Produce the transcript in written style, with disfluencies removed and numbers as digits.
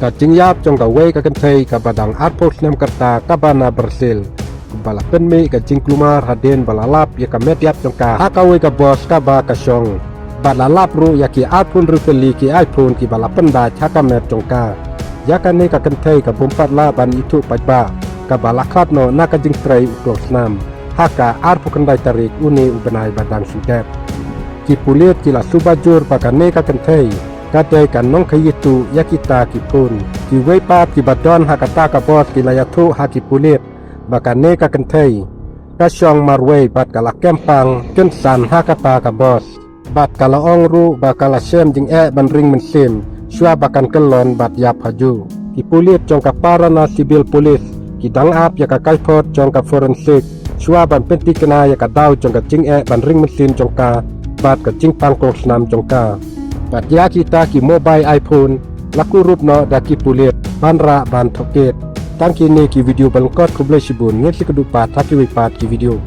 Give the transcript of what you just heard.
ka jingyap jong ka wei ka kenthei ka badang arpos nem karta ka bana Brazil bala penmi ka jingklumar haden balalap ya ka metiap jong ka hakawe ka bos ka ba ka syong balalap ru ya ki iPhone ru peli ki iPhone ki bala penda chaka met jong ka ya ka ne ka kenthei ka bompat la ban itu pajba ka bala khat no na ka jingtrai ukros nam haka arpu kendai tarik uni ubenai badang singkep ki pulit ki la subajur pakane ka kenthei kadai kan nong khayitu ya kita ki pun ki wei pap ki badon hakata ka bos ki layathu haki pulit bakane ka kenthei ka syong marwei bat kala kempang kensan hakata ka bos bat kala ongru bakala sem jing ban ring mensim syua bakan kelon bat yap haju ki pulit jong ka parana sibil polis ki dang ap ya ka kaipot jong ka forensik syua ban penti kena ya ka dau jong ka jing ban ring mensim jong ka bat ka jing pangkong senam jong ka bat ya kita ki mobile iPhone laku rup no da ki pulit banra ban thoket tang kini ki video balengkot kublai sibun ngesi kedupat haki wipat ki video